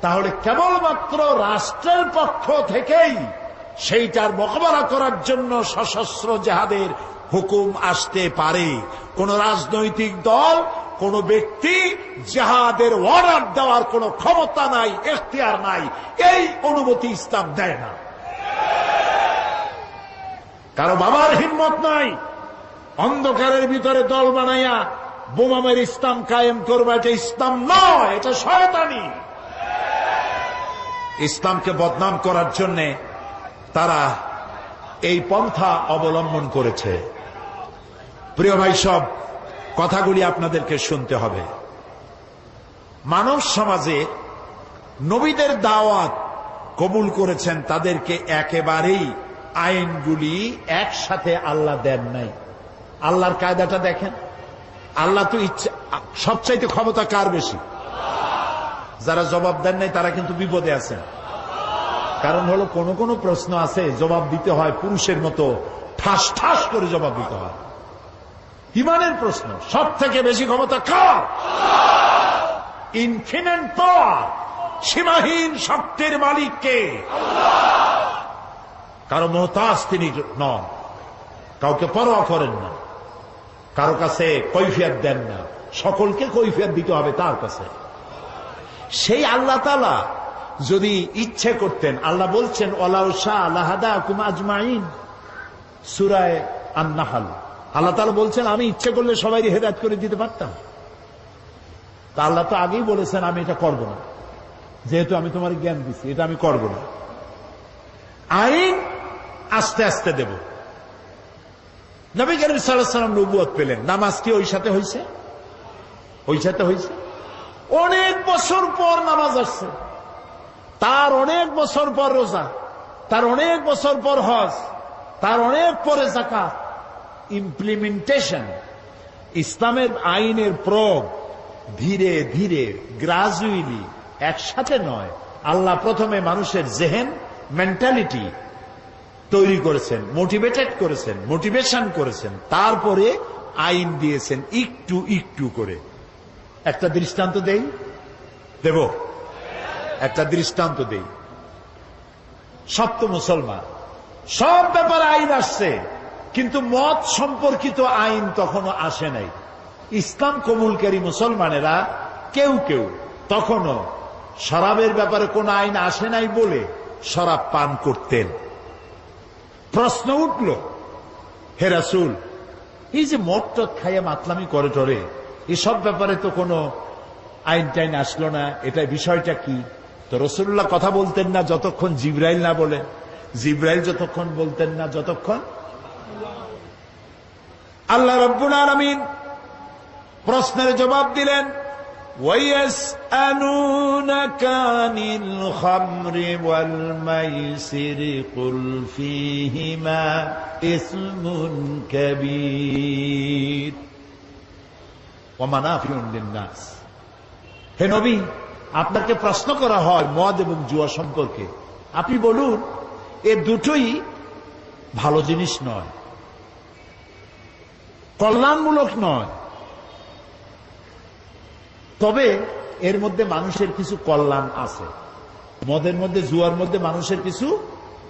Speaker 1: তাহলে কেবলমাত্র রাষ্ট্রের পক্ষ থেকেই সেইটার মোকাবেলা করার জন্য সশস্ত্র জিহাদের হুকুম আসতে পারে। কোন রাজনৈতিক দল, কোন ব্যক্তি জিহাদের অর্ডার দেওয়ার কোন ক্ষমতা নাই, এখতিয়ার নাই। এই অনুমতি ইসলাম দেয় না। কারো বাবার হিম্মত নাই অন্ধকারের ভিতরে দল বানাইয়া বোমা মেরে ইসলাম কায়েম করবে। এটা ইসলাম নয়, এটা শয়তানি। ইসলামকে বদনাম করার জন্য তারা এই পন্থা অবলম্বন করেছে। প্রিয় ভাই, সব কথাগুলি আপনাদেরকে শুনতে হবে। মানব সমাজে নবীদের দাওয়াত কবুল করেছেন, তাদেরকে একেবারেই আইনগুলি একসাথে আল্লাহ দেন নাই। আল্লাহর কায়দাটা দেখেন। আল্লাহ তো ইচ্ছা, সবচাইতে ক্ষমতা কার বেশি? যারা জবাব দেন নাই তারা কিন্তু বিপদে আছেন। কারণ হলো কোন কোন প্রশ্ন আছে জবাব দিতে হয় পুরুষের মতো ঠাস ঠাস করে জবাব দিতে হয়। ইমানের প্রশ্ন সব থেকে বেশি ক্ষমতা কার? ইনফিনিট পাওয়ার, সীমাহীন শক্তির মালিক কে? কারো মোহতাজ তিনি নন, কাউকে পরোয়া করেন না, কারো কাছে কৈফিয়ত দেন না, সকলকে কৈফিয়ত দিতে হবে তার কাছে। সেই আল্লাহ তাআলা যদি ইচ্ছে করতেন, আল্লাহ বলছেন ওয়ালাউ শাআ লাহাদাকুম আজমাইন, সূরা আন-নাহল। আল্লাহ তাআলা বলছেন আমি ইচ্ছে করলে সবাইকে হেদায়েত করে দিতে পারতাম। তা আল্লাহ তো আগেই বলেছেন আমি এটা করব না, যেহেতু আমি তোমার জ্ঞান দিচ্ছি, এটা আমি করব না। আইন আস্তে আস্তে দেব। নবী করিম সাল্লাল্লাহু আলাইহি ওয়াসাল্লাম নবুয়ত পেলেন, নামাজ কি ওই সাথে হয়েছে? ওই সাথে হয়েছে। অনেক বছর পর নামাজ আসছে, তার অনেক বছর পর রোজা, তার অনেক বছর পর হজ, তার অনেক পরে যাকাত। ইমপ্লিমেন্টেশন, ইসলামের আইনের প্রয়োগ ধীরে ধীরে, গ্রাজুয়ালি, একসাথে নয়। আল্লাহ প্রথমে মানুষের জেহেন, মেন্টালিটি তৈরি করেছেন, মোটিভেটেড করেছেন, মোটিভেশন করেছেন, তারপরে আইন দিয়েছেন একটু একটু করে। একটা দৃষ্টান্ত দেব, একটা দৃষ্টান্ত দেই। সব তো মুসলমান, সব ব্যাপারে আইন আসছে, কিন্তু মত সম্পর্কিত আইন তখনও আসে নাই। ইসলাম কবুলকারী মুসলমানেরা কেউ কেউ তখনও শরাবের ব্যাপারে কোন আইন আসে নাই বলে শরাব পান করতেন। প্রশ্ন উঠল, হে রাসূল, এই যে মদ টদ খাইয়া মাতলামি করে টরে, এসব ব্যাপারে তো কোনো আইন টাইন আসলো না, এটা বিষয়টা কি? তো রাসূলুল্লাহ কথা বলতেন না যতক্ষণ জিবরাইল না বলে, জিবরাইল যতক্ষণ বলতেন না যতক্ষণ আল্লাহ রাব্বুল আলামিন প্রশ্নের জবাব দিলেন, ওয়ায়াসআলুনাকা আনিল খামরি ওয়াল মাইসিরি কুল ফীহিমা ইসমুন কাবীর ওয়া মানাফিউন লিন-নাস। হে নবী, আপনাকে প্রশ্ন করা হয় মদ এবং জুয়া সম্পর্কে, আপনি বলুন এ দুটোই ভালো জিনিস নয়, কল্যাণমূলক নয়, তবে এর মধ্যে মানুষের কিছু কল্যাণ আছে। মদের মধ্যে, জুয়ার মধ্যে মানুষের কিছু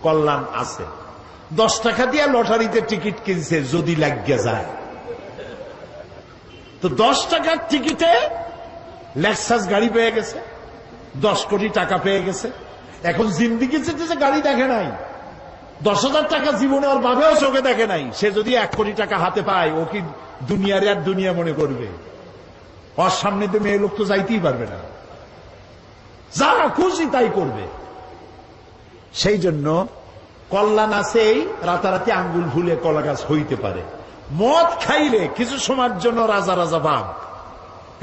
Speaker 1: কল্যাণ আছে। 10 টাকা দিয়ে লটারিতে টিকিট কিনছে, যদি লাগিয়ে যায় তো 10 টাকার টিকিটে লেক্সাস গাড়ি পেয়ে গেছে, 10 কোটি টাকা পেয়ে গেছে। এখন জিন্দিগি যে গাড়ি দেখে নাই, 10,000 টাকা জীবনে ওর ভাবেও চোখে দেখে নাই। সে যদি 1 কোটি টাকা হাতে পায়, ও কি দুনিয়ার আর দুনিয়া মনে করবে? ওর সামনে তো মেয়ে লোক তো যাইতেই পারবে না, যা খুশি তাই করবে। সেই জন্য কল্যাণ আছে এই রাতারাতি আঙ্গুল ভুলে কলা গাছ হইতে পারে। মদ খাইলে কিছু সময়ের জন্য রাজা রাজা ভাব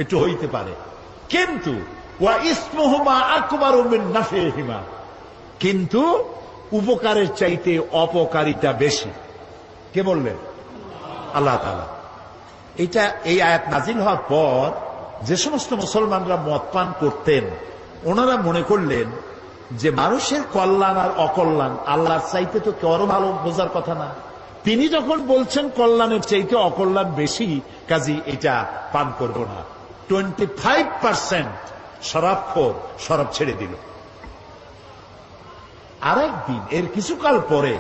Speaker 1: একটু হইতে পারে, কিন্তু ওয়া ইসমুহুমা আকবারু মিন নাফিহিমা, কিন্তু উপকারের চাইতে অপকারিতা বেশি। কে বললেন? আল্লাহ তাআলা। এটা এই আয়াত নাজিল হওয়ার পর যে সমস্ত মুসলমানরা মদ পান করতেন, ওনারা মনে করলেন যে মানুষের কল্যাণ আর অকল্যাণ আল্লাহর চাইতে তো কারো ভালো বোঝার কথা না। তিনি যখন বলছেন কল্যাণের চাইতে অকল্যাণ বেশি, কাজী এটা পান করব না। 25% শরাবখোর শরাব ছেড়ে দিল। আরেকদিন এর কিছুকাল পরে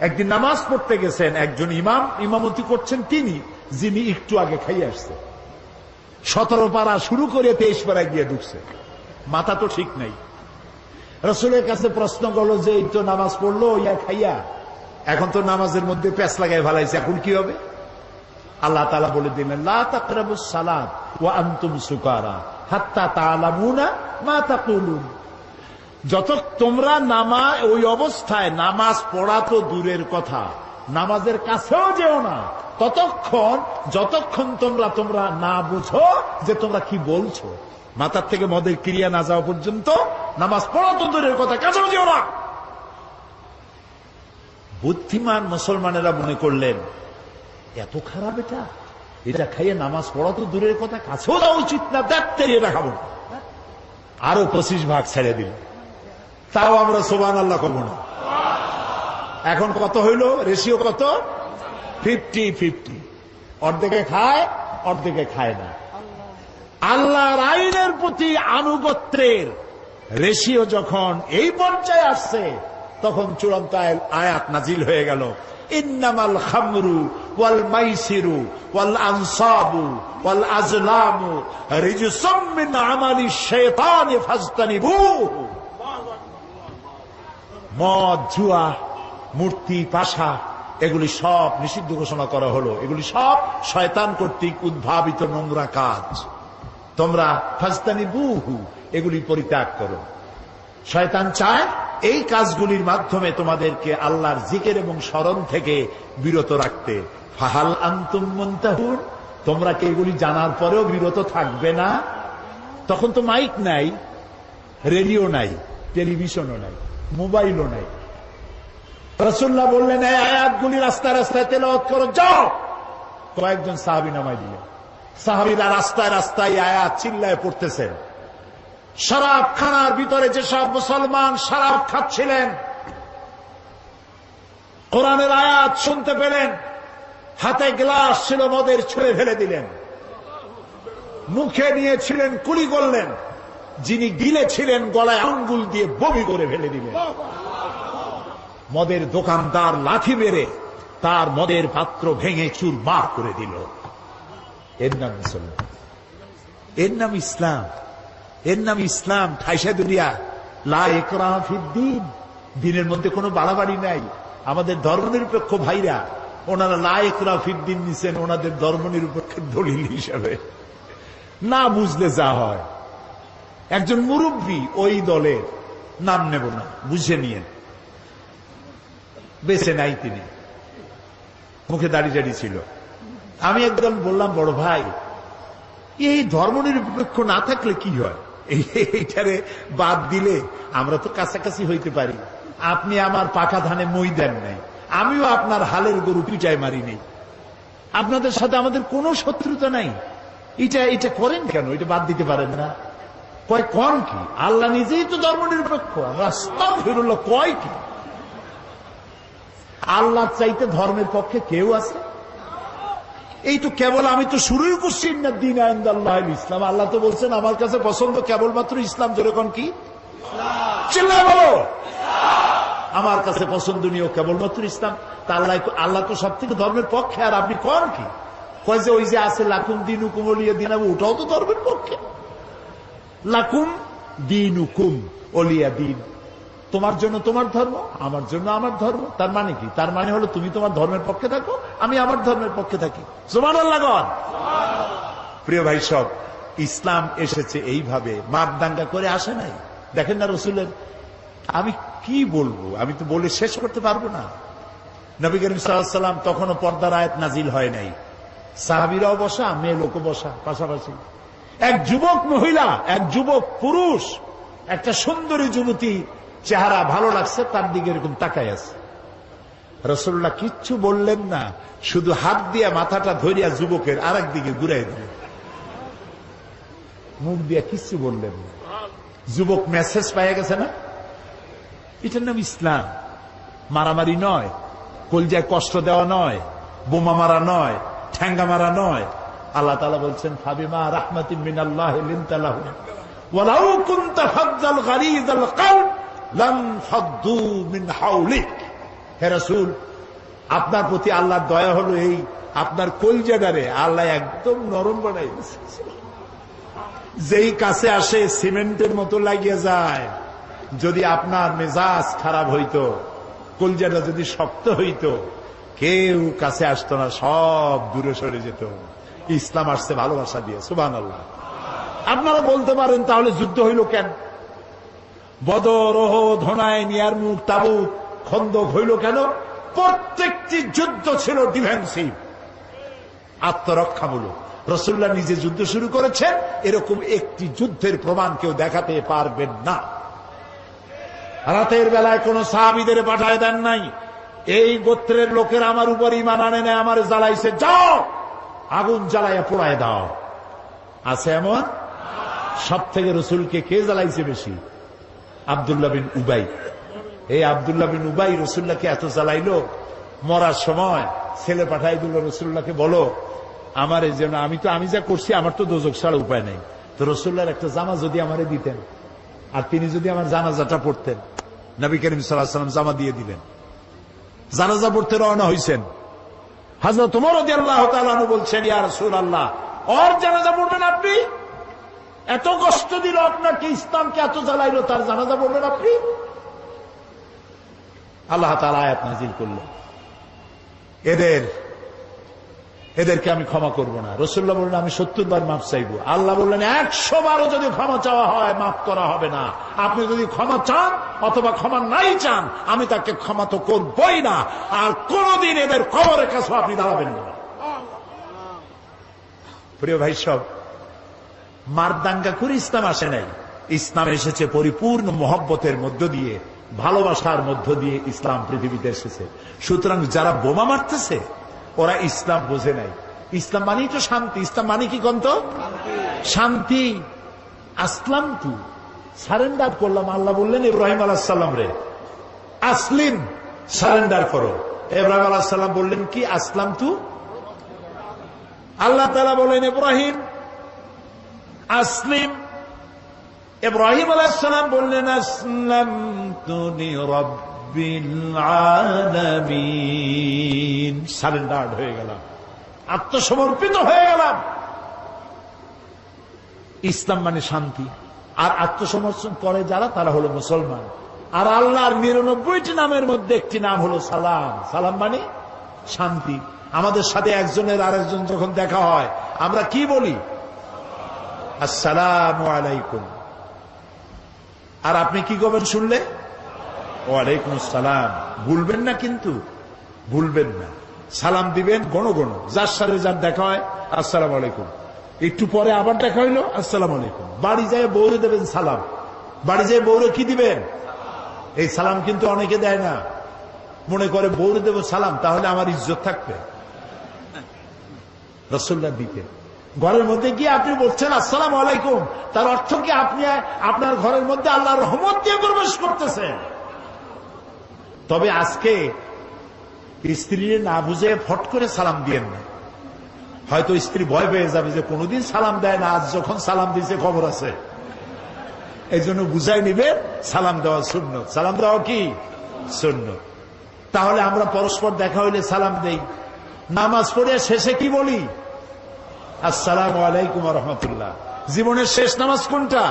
Speaker 1: একদিন নামাজ পড়তে গেছেন, একজন ইমাম ইমামতি করছেন তিনি, যিনি একটু আগে খাইয়ে আসছে। 17 পারা শুরু করে 23 পাড়ায় গিয়ে ঢুকছে। মাথা তো ঠিক নাই। রাসূলের কাছে প্রশ্ন করলো যে এই তো নামাজ পড়লো ইয়া খাইয়া, এখন তো নামাজের মধ্যে প্যাঁচ লাগাই ফেলাইছে, এখন কি হবে? আল্লাহ তাআলা বলে দিলেন, লা তাকরাবুস সালাত ওয়া আনতুম সুকারা হাত্তা তা'লামুনা মা তাকুলুন। যত তোমরা ওই অবস্থায় নামাজ পড়া তো দূরের কথা, নামাজের কাছেও যেও না যতক্ষণ তোমরা না বুঝো যে তোমরা কি বলছো। মাথার থেকে মদের ক্রিয়া না যাওয়া পর্যন্ত নামাজ পড়া তো দূরের কথা, কাছেও যেও না। বুদ্ধিমান মুসলমানেরা মনে করলেন এত খারাপ এটা খাইয়ে নামাজ পড়া তো দূরের কথা, কাছেও যাওয়া উচিত না, দেখতে এটা খাবো না। আরো 25 ভাগ ছেড়ে দিল। তাও আমরা সুবহানাল্লাহ করবো না। এখন কত হইল? রেশিও কত? 50-50। অর্ধেকে খায়, অর্ধেকে খায় না। আল্লাহর আইনের প্রতি আনুগত্যের রেশিও যখন এই পর্যায়ে আসছে, তখন চূড়ান্ত আয়াত নাজিল হয়ে গেল, ইন্নামাল খামরু ওয়াল মাইসিরু ওয়াল আনসাবু ওয়াল আজলামু রিজসুম মিন আমালিশ শাইতানি ফাজতানিবুহু। মদ, জুয়া, মূর্তি, পাশা এগুলি সব নিষিদ্ধ ঘোষণা করা হলো। এগুলি সব শয়তান কর্তৃক উদ্ভাবিত নোংরা কাজ। তোমরা ফাজতানিবুহু এগুলি পরিত্যাগ করো। শয়তান চায় এই কাজগুলির মাধ্যমে তোমাদেরকে আল্লাহর জিকির এবং স্মরণ থেকে বিরত রাখতে। ফাহাল আনতুম মুনতাহুন, তোমরা কি এগুলি জানার পরেও বিরত থাকবে না? তখন তো মাইক নাই, রেডিও নাই, টেলিভিশনও নাই, মোবাইলও নাই। রাসূলুল্লাহ বললেন, এই আয়াতগুলি রাস্তায় রাস্তায় তেলাওয়াত করো, যাও। কয়েকজন সাহাবী নামাই দিলেন। সাহাবীরা রাস্তায় রাস্তায় আয়াত চিল্লায় পড়তেছেন। শরাব খানার ভিতরে যেসব মুসলমান শরাব খাচ্ছিলেন, কোরআনের আয়াত শুনতে পেলেন, হাতে গ্লাস ছিল মদের ছুঁড়ে ফেলে দিলেন। মুখে নিয়েছিলেন, কুলি করলেন। যিনি গিলেছিলেন, গলায় আঙ্গুল দিয়ে বমি করে ফেলে দিলেন। মদের দোকানদার লাঠি মেরে তার মদের পাত্র ভেঙে চুরমার করে দিল। এর নাম মুসলমান, এর নাম ইসলাম, এর নাম ইসলাম। ঠাইসা দুনিয়া লা ইকরাহা ফিদ্দীন, দিনের মধ্যে কোনো বাড়াবাড়ি নাই। আমাদের ধর্মনিরপেক্ষ ভাইরা ওনারা লা ইকরাহা ফিদ্দীন নিছেন ওনাদের ধর্মনিরপেক্ষের দলিল হিসাবে। না বুঝলে যা হয়। একজন মুরব্বী ওই দলের, নাম নেব না, বুঝে নিয়ে, বেঁচে নাই তিনি, মুখে দাড়ি ছিল। আমি একদম বললাম, বড় ভাই, এই ধর্মনিরপেক্ষ না থাকলে কি হয়? এইটারে বাদ দিলে আমরা তো কাছাকাছি হইতে পারি। আপনি আমার পাকা ধানে মই দেন নাই, আমিও আপনার হালের গরু পিটায় মারি নেই। আপনাদের সাথে আমাদের কোনো শত্রুতা নাই। এটা করেন কেন? এটা বাদ দিতে পারেন না? কয় কোন কি? আল্লাহ নিজেই তো ধর্মনিরপেক্ষ। আস্তাগফিরুল্লাহ, কয় কি? আল্লাহ চাইতে ধর্মের পক্ষে কেউ আছে? এই তো কেবল আমি তো শুরুই করছি, ইন্নাদ-দীনা ইনদাল্লাহিল ইসলাম। আল্লাহ তো বলছেন আমার কাছে পছন্দ কেবলমাত্র ইসলাম। যেরকম কি চিল্লায় বলো, আমার কাছে পছন্দনীয় কেবলমাত্র ইসলাম। তা আল্লাহ তো সব থেকে ধর্মের পক্ষে, আর আপনি কোন কি? কয় যে ওই যে আছে লাকুম দীনুকুম ওলিয়া দিন, ওটাও তো ধর্মের পক্ষে। লাকুম দীনুকুম ওলিয়া দিন, তোমার জন্য তোমার ধর্ম, আমার জন্য আমার ধর্ম। তার মানে কি? তার মানে হলো তুমি তোমার ধর্মের পক্ষে থাকো, আমি আমার ধর্মের পক্ষে থাকি। সুবহানাল্লাহ। প্রিয় ভাই সব, ইসলাম এসেছে এইভাবে, মাপ দাঙ্গা করে আসে নাই। দেখেন না রসুলের, আমি কি বলবো, আমি তো বলে শেষ করতে পারবো না। নবী করিম সাল্লাল্লাহু আলাইহি ওয়াসাল্লাম তখনও পর্দার আয়াত নাজিল হয় নাই। সাহাবীরাও বসা, মেয়ে লোকও বসা পাশাপাশি। এক যুবক মহিলা, এক যুবক পুরুষ, একটা সুন্দরী যুবতী, চেহারা ভালো লাগছে, তার দিকে এরকম তাকায় আছে। রাসূলুল্লাহ কিচ্ছু বললেন না, শুধু হাত দিয়ে মাথাটা ধরিয়া যুবকের আরেক দিকে ঘুরাই দিলেন, মুখ দিয়ে কিচ্ছু বললেন না। যুবক মেসেজ পেয়ে গেছে না? এটার নাম ইসলাম। মারামারি নয়, কলজায় কষ্ট দেওয়া নয়, বোমা মারা নয়, ঠ্যাঙ্গা মারা নয়। আল্লাহ তাআলা বলছেন, ফাবিমা রাহমাতিন মিনাল্লাহি লিনতা লাহুম ওয়ালাউ কুনতা ফাজ্জাল গালিযাল কলব লাম ফাদ্দু মিন হাওলিক। হে রাসূল, আপনার প্রতি আল্লাহর দয়া হলো এই, আপনার কলজাটারে আল্লাহ একদম নরম বানাই দিয়েছে। যেই কাছে আসে সিমেন্টের মতো লাগিয়ে যায়। যদি আপনার মেজাজ খারাপ হইতো, কলজাটা যদি শক্ত হইতো, কেউ কাছে আসতো না, সব দূরে সরে যেত। ইসলাম আসছে ভালোবাসা দিয়ে, সুবহানাল্লাহ। আপনারা বলতে পারেন, তাহলে যুদ্ধ হইল কেন? বদর, ওহদ, হুনাইন, ইয়ারমুক, তাবুক, খন্দক হইল কেন? প্রত্যেকটি যুদ্ধ ছিল ডিফেন্সিভ, আত্মরক্ষামূলক। রাসূলুল্লাহ নিজে যুদ্ধ শুরু করেছেন, এরকম একটি যুদ্ধের প্রমাণ কেউ দেখাতে পারবেন না। রাতের বেলায় কোন সাহাবীদের পাঠায় দেন নাই, এই গোত্রের লোকের আমার উপর ঈমান আনে না, আমার জ্বালাইছে, যাও আগুন জ্বালাইয়া পোড়ায় দাও। আছে এমন? সব থেকে রাসূলকে কে জ্বালাইছে বেশি? আব্দুল্লাহ বিন উবাই। এই আব্দুল্লাহ বিন উবাই রাসূলুল্লাহকে এত জ্বালাইলো, মরার সময় ছেলে পাঠাই দিল, রাসূলুল্লাহকে বলো আমার এই জন্য, আমি যা করছি আমার তো দোজখ ছাড়া উপায় নেই। তো রাসূলুল্লাহর একটা জামা যদি আমারে দিতেন, আর তিনি যদি আমার জানাজাটা পড়তেন। নবী করিম সাল্লাল্লাহু আলাইহি ওয়াসাল্লাম জামা দিয়ে দিলেন, জানাজা পড়তে রওনা হইছেন। হযরত ওমর রাদিয়াল্লাহু তাআলা আনহু বলছেন, ইয়া রাসূলুল্লাহ, ওর জানাজা পড়বেন আপনি? এত কষ্ট দিল আপনাকে, ইসলামকে এত জ্বালাইলো, তার জানাজা পড়বেন আপনি? আল্লাহ তাআলা আয়াত নাযিল করলেন, এদেরকে আমি ক্ষমা করব না। রাসূলুল্লাহ বললেন, আমি 70 বার মাফ চাইবো। আল্লাহ বললেন, 100 বারও যদি ক্ষমা চাওয়া হয় মাফ করা হবে না। আপনি যদি ক্ষমা চান অথবা ক্ষমা নাই চান, আমি তাকে ক্ষমা তো করবই না, আর কোনদিন এদের কবরের কাছে আপনি দাঁড়াবেন না। প্রিয় ভাই সব, মারদাঙ্গা করে ইসলাম আসে নাই। ইসলাম এসেছে পরিপূর্ণ মহব্বতের মধ্য দিয়ে, ভালোবাসার মধ্য দিয়ে ইসলাম পৃথিবীতে এসেছে। সুতরাং যারা বোমা মারতেছে, ওরা ইসলাম বোঝে নাই। ইসলাম মানেই তো শান্তি। ইসলাম মানে কি গন্ত? শান্তি। আসলাম তু, সারেন্ডার করলাম। আল্লাহ বললেন ইব্রাহিম আলাইহিস সালাম রে, আসলিম, সারেন্ডার করো। ইব্রাহিম আলাইহিস সালাম বললেন কি? আসলাম তু। আল্লাহ তাআলা বলেন ইব্রাহিম আসলিম। ইব্রাহিম আলাইহিস সালাম বললেন আসলামতু লিরাব্বিল আলামিন, সারেন্ডার হয়ে গেলাম, আত্মসমর্পিত হয়ে গেলাম। ইসলাম মানে শান্তি। আর আত্মসমর্পণ করে যারা, তারা হলো মুসলমান। আর আল্লাহর 99টি নামের মধ্যে একটি নাম হলো সালাম। সালাম মানে শান্তি। আমাদের সাথে একজনের আরেকজন যখন দেখা হয়, আমরা কি বলি? আসসালামু আলাইকুম। আর আপনি কি করবেন শুনলে? ওয়ালাইকুম আসসালাম। ভুলবেন না, কিন্তু ভুলবেন না। সালাম দিবেন গণ গণ। যার সাথে যার দেখা হয়, আসসালামু আলাইকুম। একটু পরে আবার দেখা হইলো, আসসালামু আলাইকুম। বাড়ি যায় বউরে দেবেন সালাম। বাড়ি যায় বউরে কি দিবেন? এই সালাম কিন্তু অনেকে দেয় না, মনে করে বউরে দেব সালাম, তাহলে আমার ইজ্জত থাকবে। রাসূলুল্লাহ দিতেন। ঘরের মধ্যে গিয়ে আপনি বলছেন আসসালামু আলাইকুম, তার অর্থ কি আপনি আপনার ঘরের মধ্যে আল্লাহর রহমত দিয়ে প্রবেশ করতেছেন। তবে আজকে স্ত্রী না বুঝে ফট করে সালাম দিয়েন না। হয়তো স্ত্রী ভয় পেয়ে যাবে যে কোনোদিন সালাম দেয় না, আজ যখন সালাম দিয়েছে খবর আছে। এই জন্য বুঝাই নিবে সালাম দেওয়া সুন্নত। সালাম দেওয়া কি সুন্নত। তাহলে আমরা পরস্পর দেখা হইলে সালাম দেই। নামাজ পড়ে শেষে কি বলি? আসসালামু আলাইকুম ওয়া রাহমাতুল্লাহ। জীবনের শেষ নামাজ কোনটা?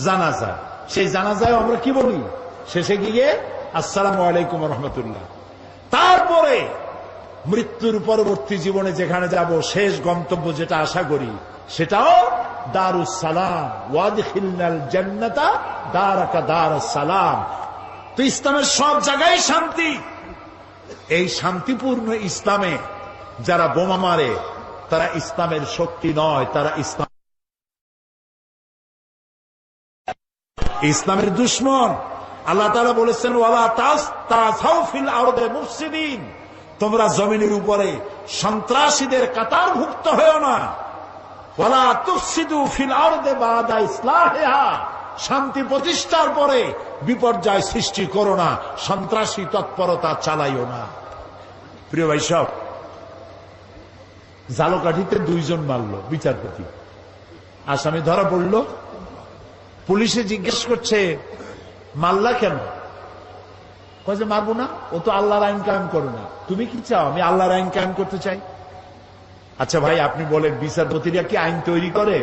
Speaker 1: জানাজা। সেই জানাজায় আমরা কি বলি? শেষে গিয়ে আসসালামু আলাইকুম ওয়া রাহমাতুল্লাহ। তারপরে মৃত্যুর পরবর্তী জীবনে যেখানে যাব, শেষ গন্তব্য যেটা আশা করি, সেটাও দারুস সালাম। ওয়াদখিলনাল জান্নাতা দারাকা দারুস সালাম। তো ইসলামের সব জায়গায় শান্তি। এই শান্তিপূর্ণ ইসলামে যারা বোমা মারে তারা ইসলামের শক্তি নয়, তারা ইসলামের দুশমন। আল্লাহ তাআলা বলেছেন, ওয়ালা তাসাউ ফিল আরদি মুফসিদিন, তোমরা জমিনের উপরে সন্ত্রাসীদের কাতারভুক্ত হও না। ওয়ালা তুফসিদু ফিল আরদি বাদা ইসলাহিহা, শান্তি প্রতিষ্ঠার পরে বিপর্যয় সৃষ্টি করো না, সন্ত্রাসী তৎপরতা চালাইও না। প্রিয় ভাই সব, জালকাঠিতে 2 জন মারল বিচারপতি, আসামি ধরা পড়ল। পুলিশে জিজ্ঞেস করছে, মাল্লা কেন? কয়ে মারবো না, ও তো আল্লাহর আইন কায়েম করো না। তুমি কি চাও? আমি আল্লাহর আইন কায়েম করতে চাই। আচ্ছা ভাই, আপনি বলেন বিচারপতিরা কি আইন তৈরি করে?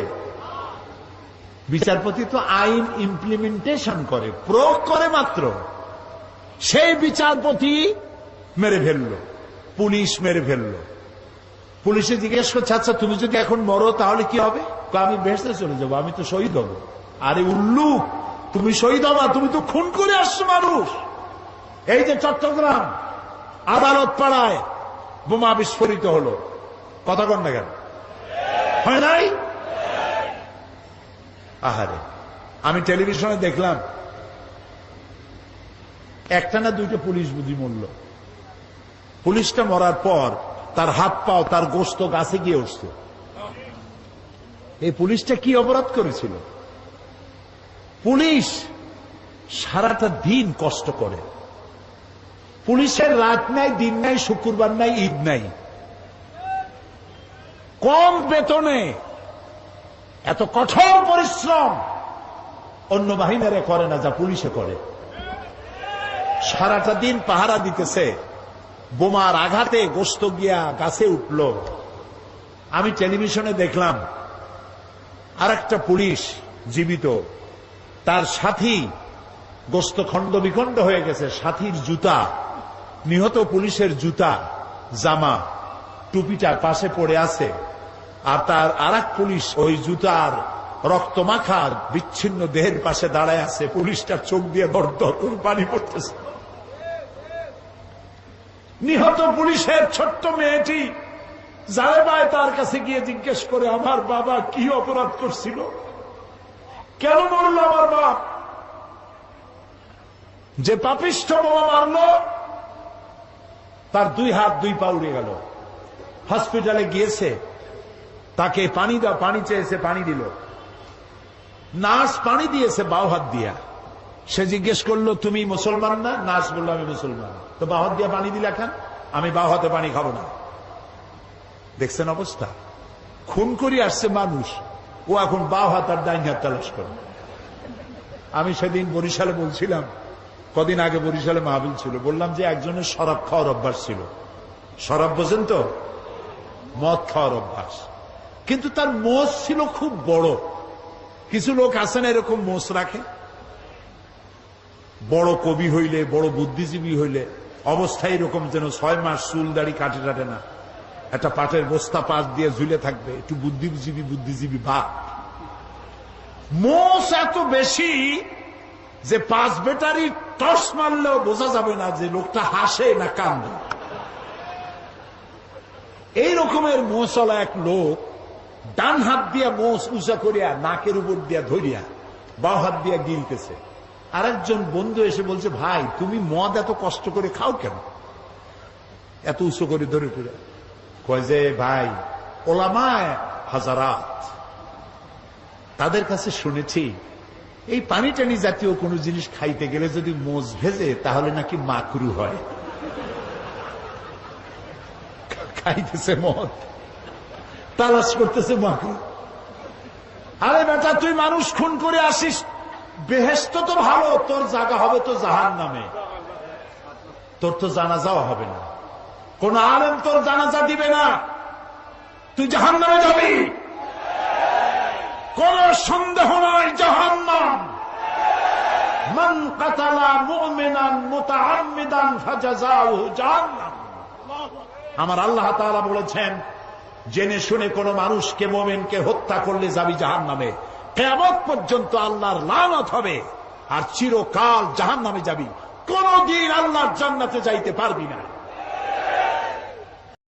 Speaker 1: বিচারপতি তো আইন ইমপ্লিমেন্টেশন করে, প্রয়োগ করে মাত্র। সেই বিচারপতি মেরে ফেললো, পুলিশ মেরে ফেললো। পুলিশে জিজ্ঞেস করছে, আচ্ছা তুমি যদি এখন মরো তাহলে কি হবে? আমি বেহেশতে চলে যাবো, আমি তো শহীদ হব। আরে উল্লুক, তুমি শহীদ হবা? তুমি তো খুন করে আসছো মানুষ। এই যে চট্টগ্রাম আদালত পাড়ায় বোমা বিস্ফোরিত হলো, কথা কন না কেন? হয় নাই? আহারে, আমি টেলিভিশনে দেখলাম একটা না 2টা পুলিশ বুঝি মরল। পুলিশটা মরার পর তার হাত পাও, তার গোশত গাছে গিয়ে উঠছে। এই পুলিশটা কি অপরাধ করেছিল? পুলিশ সারাটা দিন কষ্ট করে, পুলিশের রাত নাই, দিন নাই, শুক্রবার নাই, ঈদ নাই। কম বেতনে এত কঠোর পরিশ্রম অন্য বাহিনীরা করে না যা পুলিশে করে। সারাটা দিন পাহারা দিতেছে, বোমার আঘাতে গোশত গিয়া গাছে উঠল। আমি টেলিভিশনে দেখলাম আরেকটা পুলিশ জীবিত, তার সাথী গোশত খণ্ড বিখণ্ড হয়ে গেছে, সাথীর জুতা, নিহত পুলিশের জুতা, জামা, টুপিটা পাশে পড়ে আছে। আর তার আরেক পুলিশ ওই জুতার রক্তমাখা বিচ্ছিন্ন দেহের পাশে দাঁড়ায় আছে। পুলিশটার চোখ দিয়ে দরদর পানি পড়তেছে। নিহত পুলিশের ছোট্ট মেয়েটি জালেবায় তার কাছে গিয়ে জিজ্ঞেস করে, আমার বাবা কি অপরাধ করছিল? কেন মরল আমার বাপ? যে পাপিষ্ঠ বোমা মারল তার 2 হাত 2 পা উড়ে গেল। হসপিটালে গিয়েছে, তাকে পানি দাও, পানি চেয়েছে, পানি দিল। নার্স পানি দিয়েছে বাও হাত দিয়া। সে জিজ্ঞেস করলো, তুমি মুসলমান না? নার্স বললো, আমি মুসলমান। তো বাও হাত দিয়া পানি দিলা কেন? আমি বাও হাতে পানি খাবো না। দেখছেন অবস্থা? খুন করে আসছে মানুষ, ও এখন বাও হাত আর ডাইন হাত তালাশ করে। আমি সেদিন বরিশালে বলছিলাম, কদিন আগে বরিশালে মাহফিল ছিল, বললাম যে একজনের শরাব খাওয়ার অভ্যাস ছিল। শরাব বোঝেন তো? মদ খাওয়ার অভ্যাস। কিন্তু তার মোষ ছিল খুব বড়। কিছু লোক আছেন এরকম মোষ রাখে, বড় কবি হইলে, বড় বুদ্ধিজীবী হইলে অবস্থায় এরকম যেন 6 মাস চুল দাড়ি কাটে টাটে না, একটা পাটের বস্তা পাশ দিয়ে ঝুলে থাকবে, একটু বুদ্ধিজীবী ভাব। মোষ এত বেশি যে 5 ব্যাটারি টর্চ মারলেও বোঝা যাবে না যে লোকটা হাসে না কান্দে। এই রকমের মোষওয়ালা এক লোক ডান হাত দিয়া মোষ উঁচা করিয়া নাকের উপর দিয়া ধরিয়া বাঁ হাত দিয়া গিলতেছে। আরেকজন বন্ধু এসে বলছে, ভাই তুমি মদ এত কষ্ট করে খাও কেন, এত উঁচু করে ধরে টরে? কয় যে ভাই, ওলামায়ে হাজারাত, তাদের কাছে শুনেছি এই পানি টানি জাতীয় কোন জিনিস খাইতে গেলে যদি মোজ ভেজে তাহলে নাকি মাকরু হয়। খাইতেছে মদ, তালাশ করতেছে মাকরু। আরে বেটা, তুই মানুষ খুন করে আসিস, বেহেশত তো ভালো, তোর জায়গা হবে তো জাহান্নামে। তোর তো জানাজাও হবে না, কোন আলেম তোর জানাজা দিবে না, তুই জাহান্নামে যাবি, কোন সন্দেহ নাই। জাহান্নাম। মান কাতালা মুমিনান মুতাআম্মিদান ফাজাযাউহু জাহান্নাম। আমার আল্লাহ তাআলা বলেছেন, জেনে শুনে কোন মানুষকে, মুমিনকে হত্যা করলে যাবি জাহান্নামে। কিয়ামত পর্যন্ত আল্লাহর লানত হবে আর চিরকাল জাহান্নামে যাবি। কোনদিন আল্লাহর জান্নাতে যাইতে পারবি না।